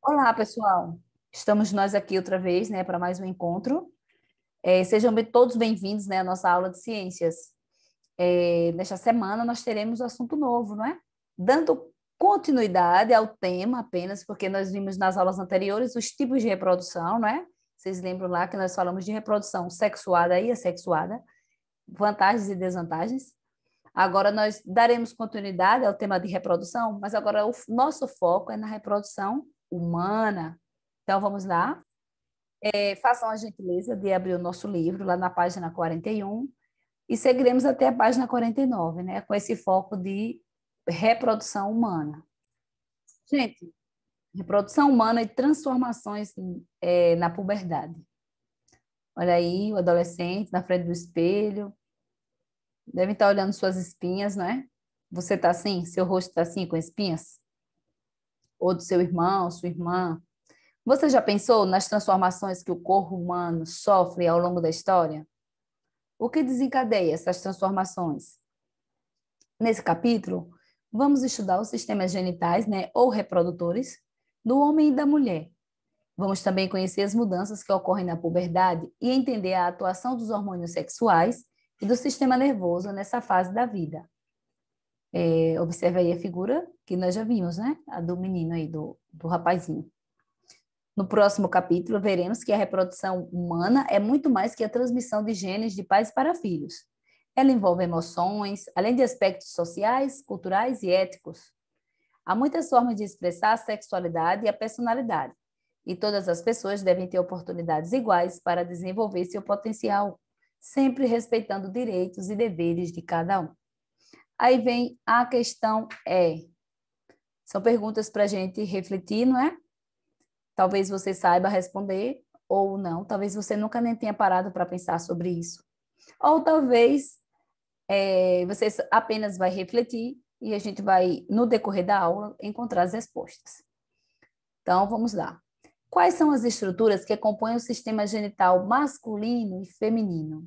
Olá, pessoal. Estamos nós aqui outra vez, né, para mais um encontro. Sejam todos bem-vindos, né, à nossa aula de ciências. Nesta semana nós teremos um assunto novo, não é? Dando continuidade ao tema apenas, porque nós vimos nas aulas anteriores os tipos de reprodução, não é? Vocês lembram lá que nós falamos de reprodução sexuada e assexuada, vantagens e desvantagens. Agora nós daremos continuidade ao tema de reprodução, mas agora o nosso foco é na reprodução humana. Então vamos lá. Façam a gentileza de abrir o nosso livro lá na página 41 e seguiremos até a página 49, né, com esse foco de reprodução humana. Gente, reprodução humana e transformações na puberdade. Olha aí, o adolescente na frente do espelho, deve estar olhando suas espinhas, não é? Você está assim? Seu rosto está assim, com espinhas? Ou do seu irmão, sua irmã? Você já pensou nas transformações que o corpo humano sofre ao longo da história? O que desencadeia essas transformações? Nesse capítulo, vamos estudar os sistemas genitais, né, ou reprodutores, do homem e da mulher. Vamos também conhecer as mudanças que ocorrem na puberdade e entender a atuação dos hormônios sexuais e do sistema nervoso nessa fase da vida. Observe aí a figura que nós já vimos, né? A do menino aí, do rapazinho. No próximo capítulo, veremos que a reprodução humana é muito mais que a transmissão de genes de pais para filhos. Ela envolve emoções, além de aspectos sociais, culturais e éticos. Há muitas formas de expressar a sexualidade e a personalidade, e todas as pessoas devem ter oportunidades iguais para desenvolver seu potencial, sempre respeitando direitos e deveres de cada um. Aí vem a questão são perguntas para a gente refletir, não é? Talvez você saiba responder ou não, talvez você nunca nem tenha parado para pensar sobre isso. Ou talvez você apenas vai refletir e a gente vai, no decorrer da aula, encontrar as respostas. Então, vamos lá. Quais são as estruturas que compõem o sistema genital masculino e feminino?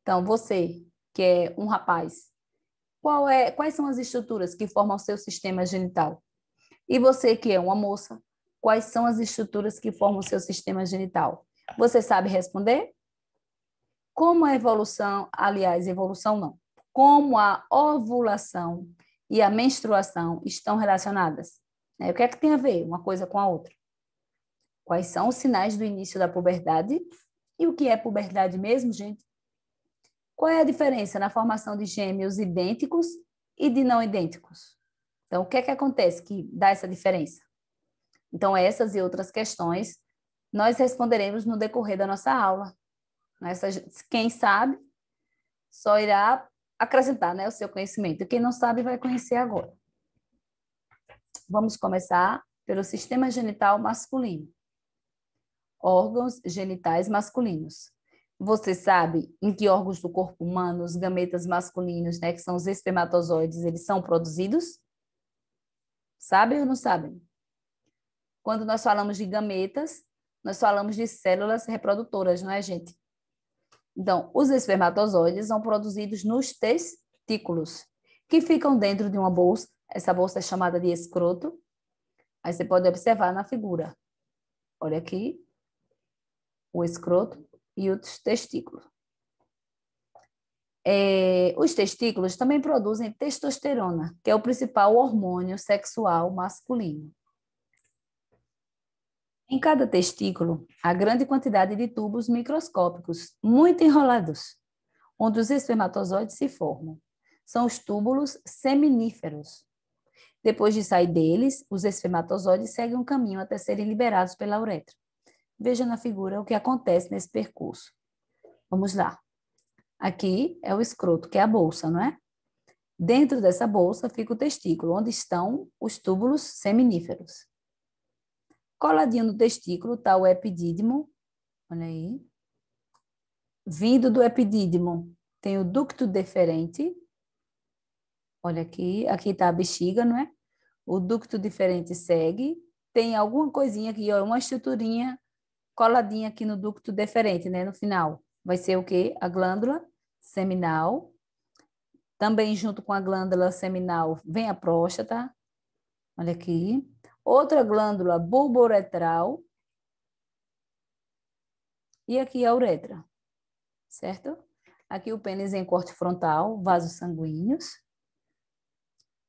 Então, você, que é um rapaz, quais são as estruturas que formam o seu sistema genital? E você, que é uma moça, quais são as estruturas que formam o seu sistema genital? Você sabe responder? Como a evolução, aliás, evolução não, como a ovulação e a menstruação estão relacionadas? O que é que tem a ver uma coisa com a outra? Quais são os sinais do início da puberdade? E o que é puberdade mesmo, gente? Qual é a diferença na formação de gêmeos idênticos e de não idênticos? Então, o que é que acontece que dá essa diferença? Então, essas e outras questões nós responderemos no decorrer da nossa aula. Quem sabe só irá acrescentar, né, o seu conhecimento. Quem não sabe vai conhecer agora. Vamos começar pelo sistema genital masculino. Órgãos genitais masculinos. Você sabe em que órgãos do corpo humano os gametas masculinos, né, que são os espermatozoides, eles são produzidos? Sabem ou não sabem? Quando nós falamos de gametas, nós falamos de células reprodutoras, não é, gente? Então, os espermatozoides são produzidos nos testículos, que ficam dentro de uma bolsa. Essa bolsa é chamada de escroto. Aí você pode observar na figura. Olha aqui, o escroto e os testículos. Os testículos também produzem testosterona, que é o principal hormônio sexual masculino. Em cada testículo, há grande quantidade de tubos microscópicos, muito enrolados, onde os espermatozoides se formam. São os túbulos seminíferos. Depois de sair deles, os espermatozoides seguem um caminho até serem liberados pela uretra. Veja na figura o que acontece nesse percurso. Vamos lá. Aqui é o escroto, que é a bolsa, não é? Dentro dessa bolsa fica o testículo, onde estão os túbulos seminíferos. Coladinho no testículo está o epidídimo, olha aí. Vindo do epidídimo tem o ducto deferente, olha aqui está a bexiga, não é? O ducto deferente segue, tem alguma coisinha aqui, ó, uma estruturinha coladinha aqui no ducto deferente, né? No final. Vai ser o quê? A glândula seminal. Também junto com a glândula seminal vem a próstata. Olha aqui. Outra glândula bulbouretral. E aqui a uretra, certo? Aqui o pênis em corte frontal, vasos sanguíneos,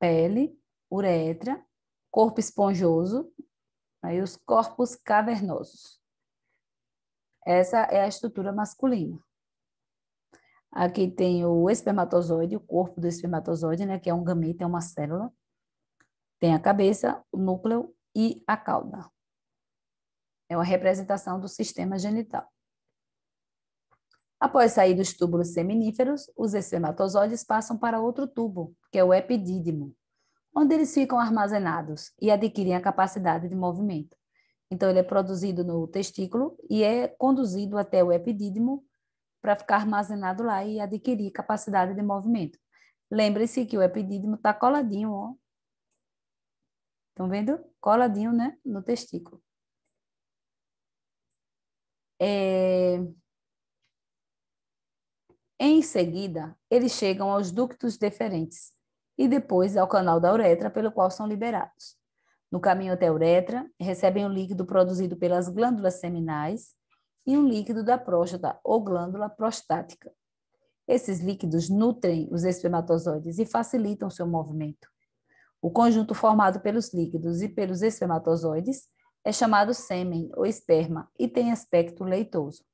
pele, uretra, corpo esponjoso, aí os corpos cavernosos. Essa é a estrutura masculina. Aqui tem o espermatozoide, o corpo do espermatozoide, né, que é um gameta, é uma célula. Tem a cabeça, o núcleo e a cauda. É uma representação do sistema genital. Após sair dos túbulos seminíferos, os espermatozoides passam para outro tubo, que é o epidídimo, onde eles ficam armazenados e adquirem a capacidade de movimento. Então, ele é produzido no testículo e é conduzido até o epidídimo para ficar armazenado lá e adquirir capacidade de movimento. Lembre-se que o epidídimo está coladinho, ó. Estão vendo? Coladinho, né? No testículo. Em seguida, eles chegam aos ductos deferentes e depois ao canal da uretra, pelo qual são liberados. No caminho até a uretra, recebem o líquido produzido pelas glândulas seminais e um líquido da próstata ou glândula prostática. Esses líquidos nutrem os espermatozoides e facilitam seu movimento. O conjunto formado pelos líquidos e pelos espermatozoides é chamado sêmen ou esperma e tem aspecto leitoso.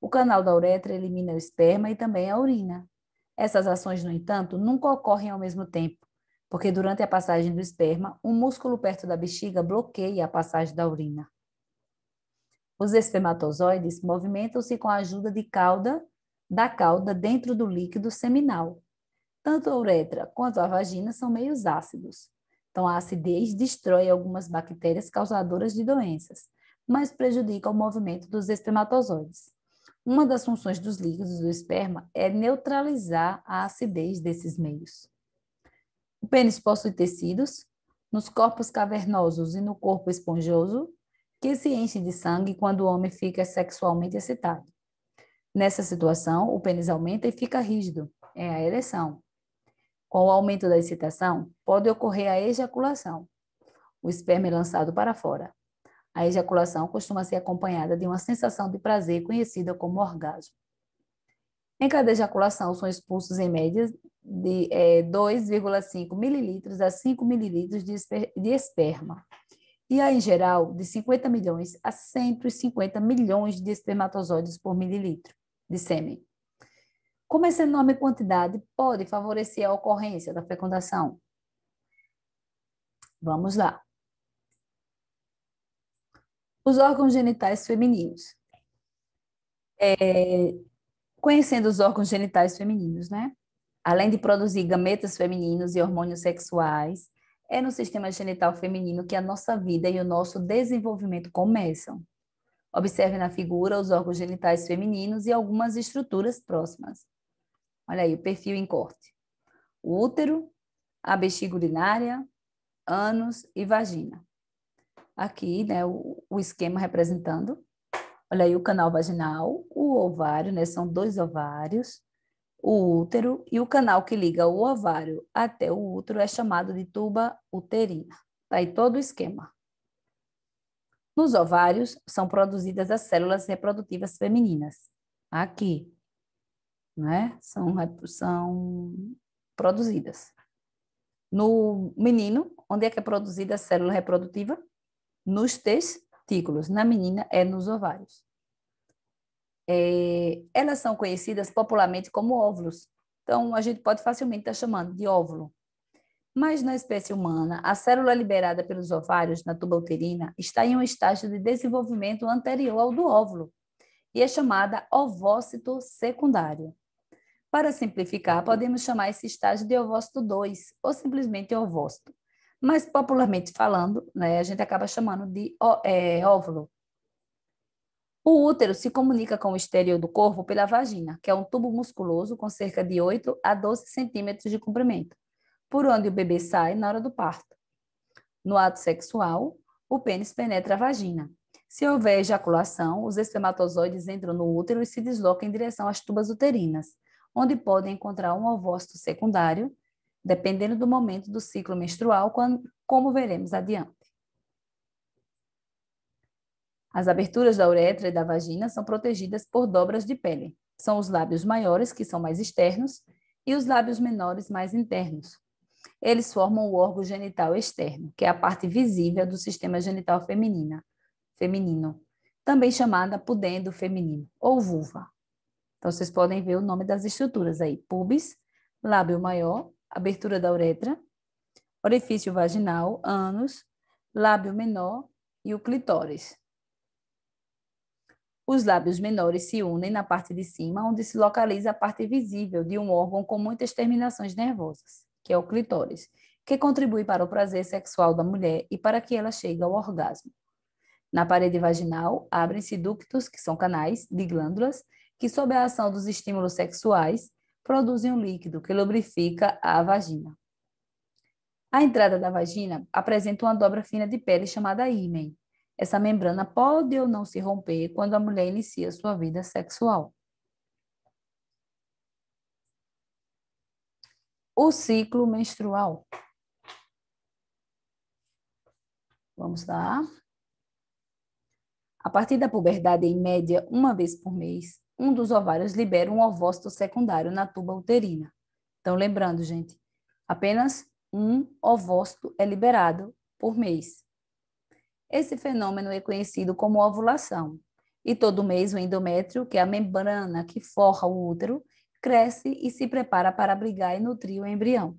O canal da uretra elimina o esperma e também a urina. Essas ações, no entanto, nunca ocorrem ao mesmo tempo, porque durante a passagem do esperma, um músculo perto da bexiga bloqueia a passagem da urina. Os espermatozoides movimentam-se com a ajuda da cauda dentro do líquido seminal. Tanto a uretra quanto a vagina são meios ácidos. Então, a acidez destrói algumas bactérias causadoras de doenças, mas prejudica o movimento dos espermatozoides. Uma das funções dos líquidos do esperma é neutralizar a acidez desses meios. O pênis possui tecidos nos corpos cavernosos e no corpo esponjoso que se enchem de sangue quando o homem fica sexualmente excitado. Nessa situação, o pênis aumenta e fica rígido, é a ereção. Com o aumento da excitação, pode ocorrer a ejaculação. O esperma é lançado para fora. A ejaculação costuma ser acompanhada de uma sensação de prazer conhecida como orgasmo. Em cada ejaculação são expulsos em média de 2,5 mililitros a 5 mililitros de esperma. E há, em geral, de 50 milhões a 150 milhões de espermatozoides por mililitro de sêmen. Como essa enorme quantidade pode favorecer a ocorrência da fecundação? Vamos lá. Os órgãos genitais femininos. Conhecendo os órgãos genitais femininos, né? Além de produzir gametas femininos e hormônios sexuais, é no sistema genital feminino que a nossa vida e o nosso desenvolvimento começam. Observe na figura os órgãos genitais femininos e algumas estruturas próximas. Olha aí o perfil em corte. O útero, a bexiga urinária, ânus e vagina. Aqui, né, o esquema representando. Olha aí o canal vaginal, o ovário, né, são 2 ovários, o útero e o canal que liga o ovário até o útero é chamado de tuba uterina. Tá aí todo o esquema. Nos ovários são produzidas as células reprodutivas femininas. Aqui, né, são produzidas. No menino, onde é que é produzida a célula reprodutiva? Nos testículos. Na menina, é nos ovários. Elas são conhecidas popularmente como óvulos. Então, a gente pode facilmente estar chamando de óvulo. Mas na espécie humana, a célula liberada pelos ovários na tuba uterina está em um estágio de desenvolvimento anterior ao do óvulo e é chamada ovócito secundário. Para simplificar, podemos chamar esse estágio de ovócito 2 ou simplesmente ovócito. Mas, popularmente falando, né, a gente acaba chamando de óvulo. O útero se comunica com o exterior do corpo pela vagina, que é um tubo musculoso com cerca de 8 a 12 centímetros de comprimento, por onde o bebê sai na hora do parto. No ato sexual, o pênis penetra a vagina. Se houver ejaculação, os espermatozoides entram no útero e se deslocam em direção às tubas uterinas, onde podem encontrar um ovócito secundário, dependendo do momento do ciclo menstrual, como veremos adiante. As aberturas da uretra e da vagina são protegidas por dobras de pele. São os lábios maiores, que são mais externos, e os lábios menores, mais internos. Eles formam o órgão genital externo, que é a parte visível do sistema genital feminino, também chamada pudendo feminino, ou vulva. Então, vocês podem ver o nome das estruturas aí: pubis, lábio maior, abertura da uretra, orifício vaginal, ânus, lábio menor e o clitóris. Os lábios menores se unem na parte de cima, onde se localiza a parte visível de um órgão com muitas terminações nervosas, que é o clitóris, que contribui para o prazer sexual da mulher e para que ela chegue ao orgasmo. Na parede vaginal, abrem-se ductos, que são canais de glândulas, que, sob a ação dos estímulos sexuais, produzem um líquido que lubrifica a vagina. A entrada da vagina apresenta uma dobra fina de pele chamada ímen. Essa membrana pode ou não se romper quando a mulher inicia sua vida sexual. O ciclo menstrual. Vamos lá. A partir da puberdade, em média, uma vez por mês, um dos ovários libera um ovócito secundário na tuba uterina. Então, lembrando, gente, apenas um ovócito é liberado por mês. Esse fenômeno é conhecido como ovulação. E todo mês o endométrio, que é a membrana que forra o útero, cresce e se prepara para abrigar e nutrir o embrião.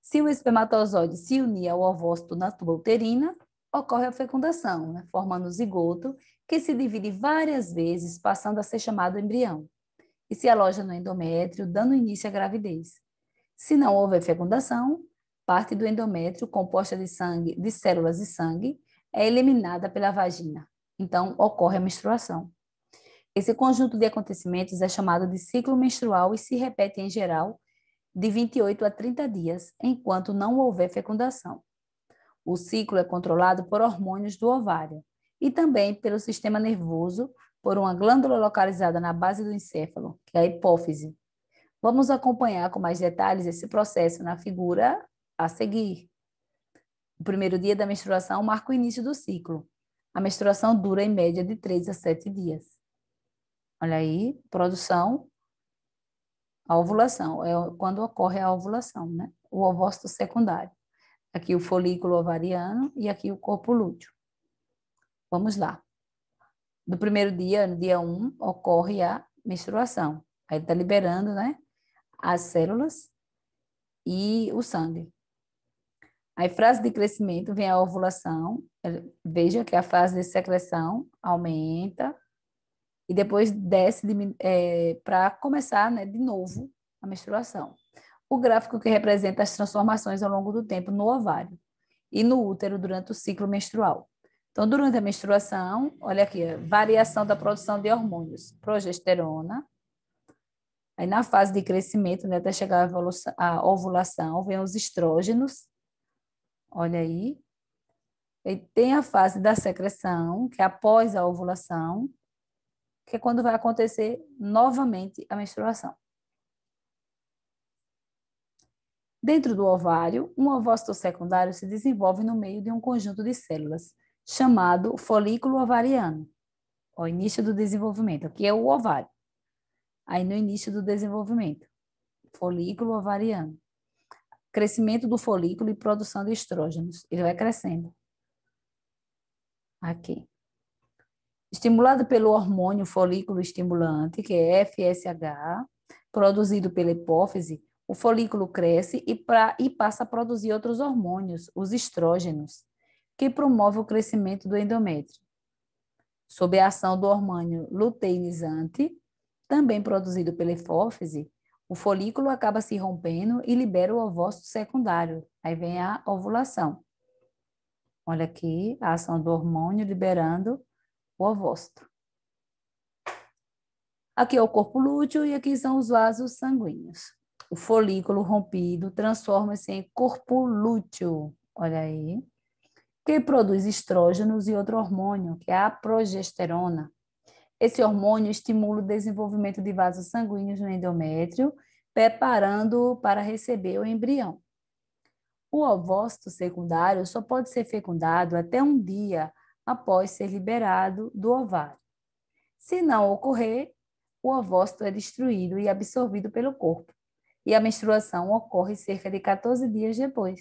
Se o espermatozoide se unir ao ovócito na tuba uterina, ocorre a fecundação, né, formando o zigoto, que se divide várias vezes, passando a ser chamado embrião, e se aloja no endométrio, dando início à gravidez. Se não houver fecundação, parte do endométrio, composta de sangue, de células de sangue, é eliminada pela vagina. Então, ocorre a menstruação. Esse conjunto de acontecimentos é chamado de ciclo menstrual e se repete, em geral, de 28 a 30 dias, enquanto não houver fecundação. O ciclo é controlado por hormônios do ovário e também pelo sistema nervoso, por uma glândula localizada na base do encéfalo, que é a hipófise. Vamos acompanhar com mais detalhes esse processo na figura a seguir. O primeiro dia da menstruação marca o início do ciclo. A menstruação dura em média de 3 a 7 dias. Olha aí, produção, a ovulação, é quando ocorre a ovulação, né? O ovócito secundário. Aqui o folículo ovariano e aqui o corpo lúteo. Vamos lá. No primeiro dia, no dia 1, ocorre a menstruação. Aí está liberando, né, as células e o sangue. Aí, fase de crescimento, vem a ovulação. Veja que a fase de secreção aumenta e depois desce para começar, né, de novo a menstruação. O gráfico que representa as transformações ao longo do tempo no ovário e no útero durante o ciclo menstrual. Então, durante a menstruação, olha aqui, variação da produção de hormônios, progesterona. Aí, na fase de crescimento, né, até chegar à ovulação, vem os estrógenos. Olha aí. E tem a fase da secreção, que é após a ovulação, que é quando vai acontecer novamente a menstruação. Dentro do ovário, um ovócito secundário se desenvolve no meio de um conjunto de células, chamado folículo ovariano. O início do desenvolvimento, aqui é o ovário. Aí no início do desenvolvimento, folículo ovariano. Crescimento do folículo e produção de estrógenos. Ele vai crescendo. Aqui. Estimulado pelo hormônio folículo estimulante, que é FSH, produzido pela hipófise, o folículo cresce e passa a produzir outros hormônios, os estrógenos, que promovem o crescimento do endométrio. Sob a ação do hormônio luteinizante, também produzido pela hipófise, o folículo acaba se rompendo e libera o ovócito secundário. Aí vem a ovulação. Olha aqui a ação do hormônio liberando o ovócito. Aqui é o corpo lúteo e aqui são os vasos sanguíneos. O folículo rompido transforma-se em corpo lúteo. Olha aí. que produz estrógenos e outro hormônio, que é a progesterona. Esse hormônio estimula o desenvolvimento de vasos sanguíneos no endométrio, preparando-o para receber o embrião. O ovócito secundário só pode ser fecundado até um dia após ser liberado do ovário. Se não ocorrer, o ovócito é destruído e absorvido pelo corpo, e a menstruação ocorre cerca de 14 dias depois.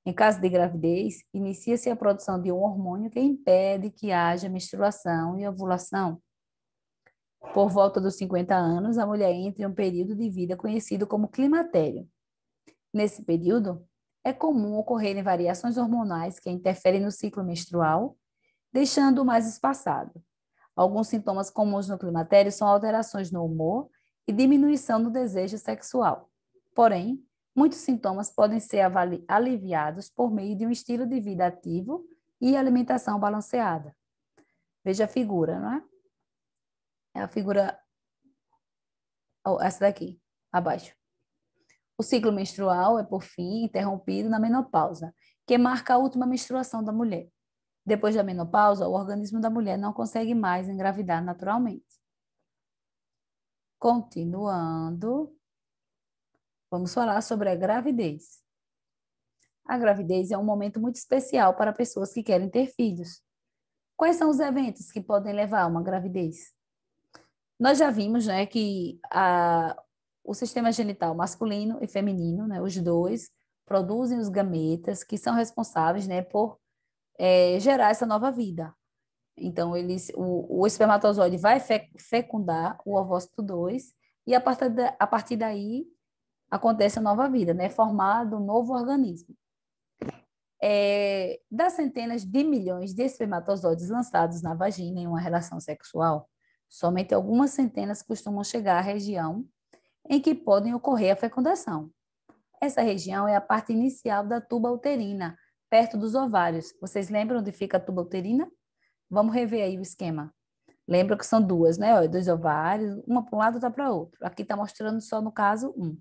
Em caso de gravidez, inicia-se a produção de um hormônio que impede que haja menstruação e ovulação. Por volta dos 50 anos, a mulher entra em um período de vida conhecido como climatério. Nesse período, é comum ocorrerem variações hormonais que interferem no ciclo menstrual, deixando-o mais espaçado. Alguns sintomas comuns no climatério são alterações no humor e diminuição no desejo sexual. Porém, muitos sintomas podem ser aliviados por meio de um estilo de vida ativo e alimentação balanceada. Veja a figura, não é? É a figura, essa daqui, abaixo. O ciclo menstrual é, por fim, interrompido na menopausa, que marca a última menstruação da mulher. Depois da menopausa, o organismo da mulher não consegue mais engravidar naturalmente. Continuando, vamos falar sobre a gravidez. A gravidez é um momento muito especial para pessoas que querem ter filhos. Quais são os eventos que podem levar a uma gravidez? Nós já vimos, né, que o sistema genital masculino e feminino, né, os dois, produzem os gametas que são responsáveis, né, por gerar essa nova vida. Então, o espermatozoide vai fecundar o ovócito 2 e a partir daí acontece a nova vida, né, formado um novo organismo. Das centenas de milhões de espermatozoides lançados na vagina em uma relação sexual, somente algumas centenas costumam chegar à região em que podem ocorrer a fecundação. Essa região é a parte inicial da tuba uterina, perto dos ovários. Vocês lembram onde fica a tuba uterina? Vamos rever aí o esquema. Lembra que são duas, né? Olha, dois ovários, uma para um lado e outra para o outro. Aqui está mostrando só, no caso, um.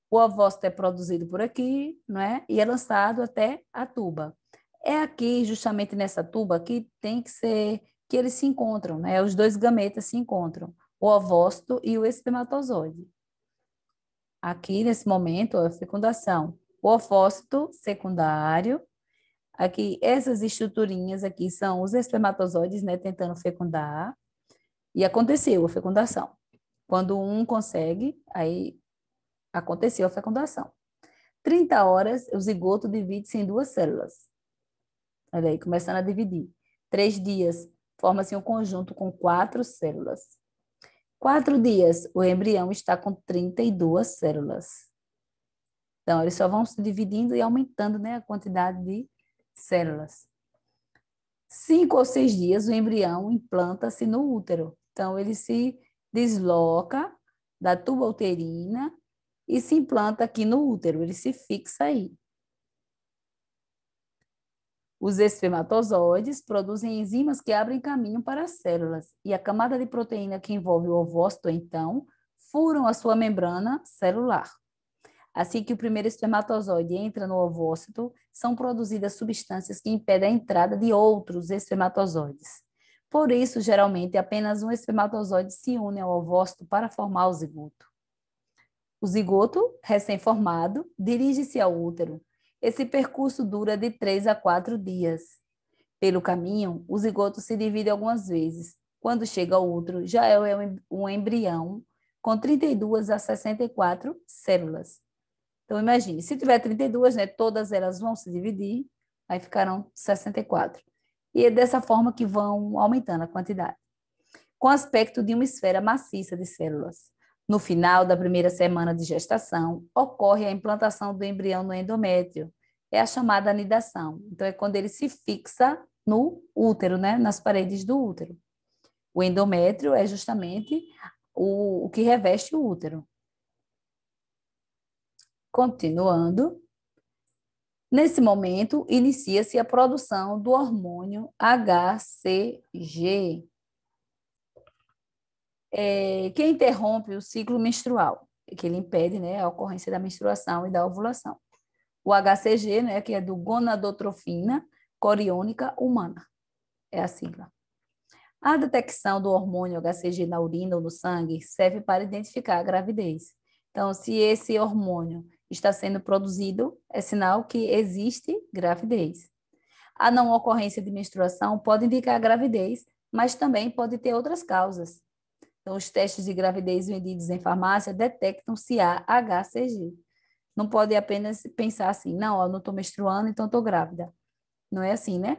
O ovócito é produzido por aqui, não é? E é lançado até a tuba. É aqui, justamente nessa tuba, que tem que ser, que eles se encontram, né? Os dois gametas se encontram, o ovócito e o espermatozoide. Aqui, nesse momento, a fecundação. O ovócito secundário. Aqui, essas estruturinhas aqui são os espermatozoides, né? Tentando fecundar. E aconteceu a fecundação. Quando um consegue, aí aconteceu a fecundação. 30 horas, o zigoto divide-se em duas células. Olha aí, começando a dividir. 3 dias, forma-se um conjunto com 4 células. 4 dias, o embrião está com 32 células. Então, eles só vão se dividindo e aumentando, né, a quantidade de células. 5 ou 6 dias, o embrião implanta-se no útero. Então, ele se desloca da tuba uterina e se implanta aqui no útero, ele se fixa aí. Os espermatozoides produzem enzimas que abrem caminho para as células, e a camada de proteína que envolve o ovócito, então, furam a sua membrana celular. Assim que o primeiro espermatozoide entra no ovócito, são produzidas substâncias que impedem a entrada de outros espermatozoides. Por isso, geralmente, apenas um espermatozoide se une ao ovócito para formar o zigoto. O zigoto, recém-formado, dirige-se ao útero. Esse percurso dura de 3 a 4 dias. Pelo caminho, o zigoto se divide algumas vezes. Quando chega ao útero, já é um embrião com 32 a 64 células. Então, imagine, se tiver 32, né, todas elas vão se dividir, aí ficarão 64. E é dessa forma que vão aumentando a quantidade. Com aspecto de uma esfera maciça de células. No final da primeira semana de gestação, ocorre a implantação do embrião no endométrio. É a chamada anidação. Então, é quando ele se fixa no útero, né, nas paredes do útero. O endométrio é justamente o que reveste o útero. Continuando, nesse momento, inicia-se a produção do hormônio HCG, que interrompe o ciclo menstrual, que ele impede, né, a ocorrência da menstruação e da ovulação. o HCG, né, que é do gonadotrofina coriônica humana, é a sigla. A detecção do hormônio HCG na urina ou no sangue serve para identificar a gravidez. Então, se esse hormônio está sendo produzido, é sinal que existe gravidez. A não ocorrência de menstruação pode indicar a gravidez, mas também pode ter outras causas. Então, os testes de gravidez vendidos em farmácia detectam se há HCG. Não pode apenas pensar assim, não, eu não estou menstruando, então estou grávida. Não é assim, né?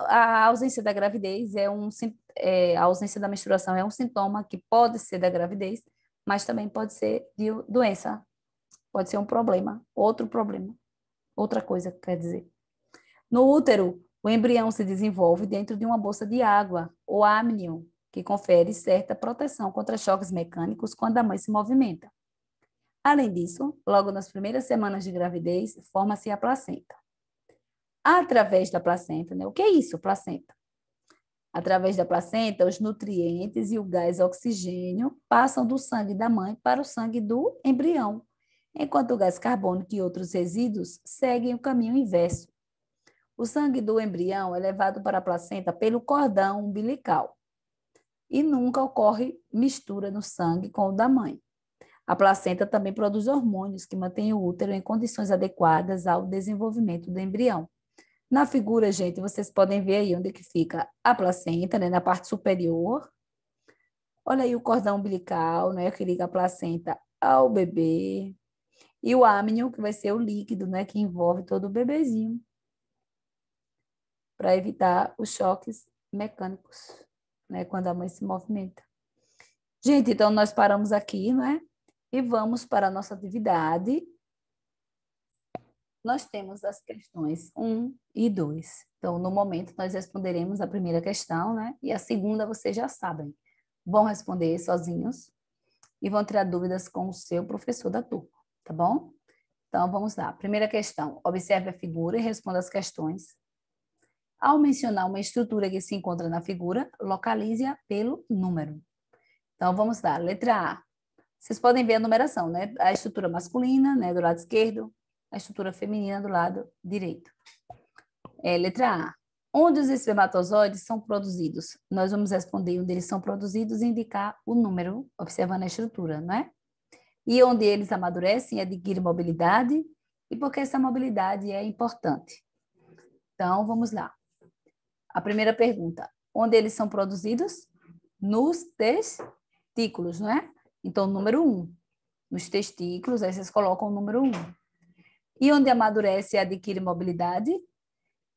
A ausência da gravidez a ausência da menstruação é um sintoma que pode ser da gravidez, mas também pode ser de doença, pode ser um problema, outro problema, outra coisa, quer dizer. No útero, o embrião se desenvolve dentro de uma bolsa de água, ou amnion, que confere certa proteção contra choques mecânicos quando a mãe se movimenta. Além disso, logo nas primeiras semanas de gravidez, forma-se a placenta. Através da placenta, né? O que é isso, placenta? Através da placenta, os nutrientes e o gás oxigênio passam do sangue da mãe para o sangue do embrião, enquanto o gás carbônico e outros resíduos seguem o caminho inverso. O sangue do embrião é levado para a placenta pelo cordão umbilical e nunca ocorre mistura no sangue com o da mãe. A placenta também produz hormônios que mantêm o útero em condições adequadas ao desenvolvimento do embrião. Na figura, gente, vocês podem ver aí onde que fica a placenta, né, na parte superior. Olha aí o cordão umbilical, né, que liga a placenta ao bebê. E o amnion, que vai ser o líquido, né, que envolve todo o bebezinho, para evitar os choques mecânicos, né, quando a mãe se movimenta. Gente, então nós paramos aqui, né, e vamos para a nossa atividade. Nós temos as questões 1 e 2. Então, no momento, nós responderemos a primeira questão, né? E a segunda vocês já sabem. Vão responder sozinhos e vão tirar dúvidas com o seu professor da turma, tá bom? Então, vamos lá. Primeira questão. Observe a figura e responda as questões. Ao mencionar uma estrutura que se encontra na figura, localize-a pelo número. Então, vamos lá. Letra A. Vocês podem ver a numeração, né? A estrutura masculina, né, do lado esquerdo, a estrutura feminina do lado direito. Letra A. Onde os espermatozoides são produzidos? Nós vamos responder onde eles são produzidos e indicar o número, observando a estrutura, não é? E onde eles amadurecem, adquirem mobilidade, e por que essa mobilidade é importante. Então, vamos lá. A primeira pergunta. Onde eles são produzidos? Nos testículos, não é? Então, número 1. Nos testículos, aí vocês colocam o número 1. E onde amadurece e adquire mobilidade?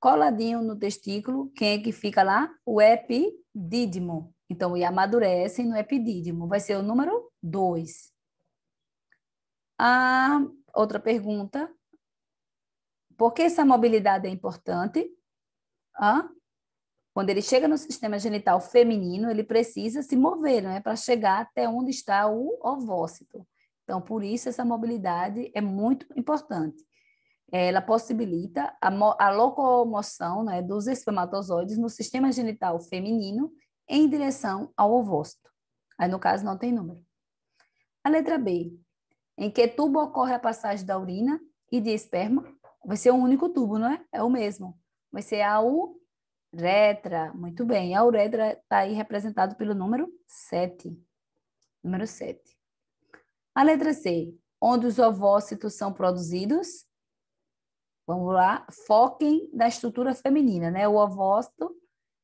Coladinho no testículo, quem é que fica lá? O epidídimo. Então, e amadurece no epidídimo. Vai ser o número 2. A outra pergunta. Por que essa mobilidade é importante? Quando ele chega no sistema genital feminino, ele precisa se mover, né, para chegar até onde está o ovócito. Então, por isso, essa mobilidade é muito importante. Ela possibilita a locomoção, né, dos espermatozoides no sistema genital feminino em direção ao ovócito. Aí, no caso, não tem número. A letra B. Em que tubo ocorre a passagem da urina e de esperma? Vai ser um único tubo, não é? É o mesmo. Vai ser a uretra. Muito bem. A uretra está aí representado pelo número 7. Número 7. A letra C. Onde os ovócitos são produzidos? Vamos lá, foquem na estrutura feminina, né? O ovócito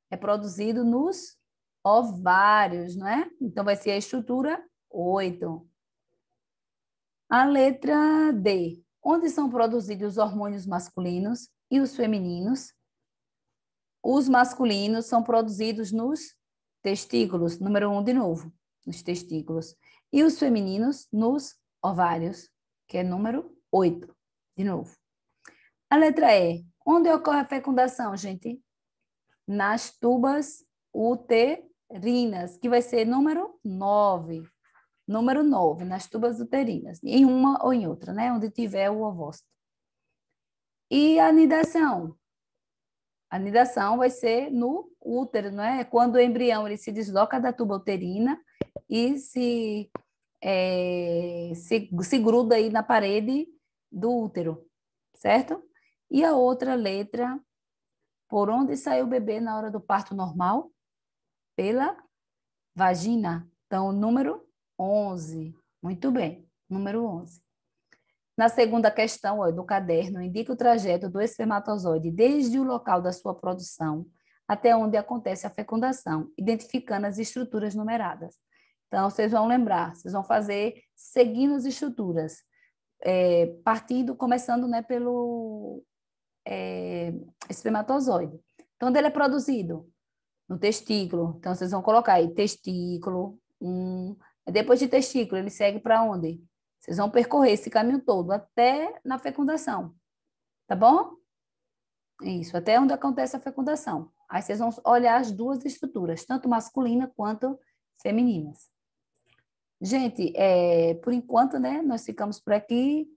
é produzido nos ovários, não é? Então, vai ser a estrutura 8. A letra D. Onde são produzidos os hormônios masculinos e os femininos? Os masculinos são produzidos nos testículos, número 1 de novo, nos testículos. E os femininos nos ovários, que é número 8, de novo. A letra E. Onde ocorre a fecundação, gente? Nas tubas uterinas, que vai ser número 9. Número 9, nas tubas uterinas. Em uma ou em outra, né? Onde tiver o ovócito. E a anidação? A anidação vai ser no útero, não é? Quando o embrião ele se desloca da tuba uterina e se gruda aí na parede do útero, certo? E a outra letra, por onde sai o bebê na hora do parto normal? Pela vagina. Então, o número 11. Muito bem, número 11. Na segunda questão, ó, do caderno, indica o trajeto do espermatozoide desde o local da sua produção até onde acontece a fecundação, identificando as estruturas numeradas. Então, vocês vão lembrar, vocês vão fazer seguindo as estruturas, partindo, começando, né, pelo espermatozoide. Então, onde ele é produzido? No testículo. Então, vocês vão colocar aí testículo, depois de testículo, ele segue para onde? Vocês vão percorrer esse caminho todo até na fecundação, tá bom? Isso, até onde acontece a fecundação. Aí vocês vão olhar as duas estruturas, tanto masculina quanto femininas. Gente, por enquanto, né, nós ficamos por aqui.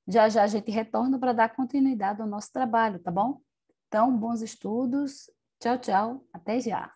Já já a gente retorna para dar continuidade ao nosso trabalho, tá bom? Então, bons estudos. Tchau, tchau. Até já.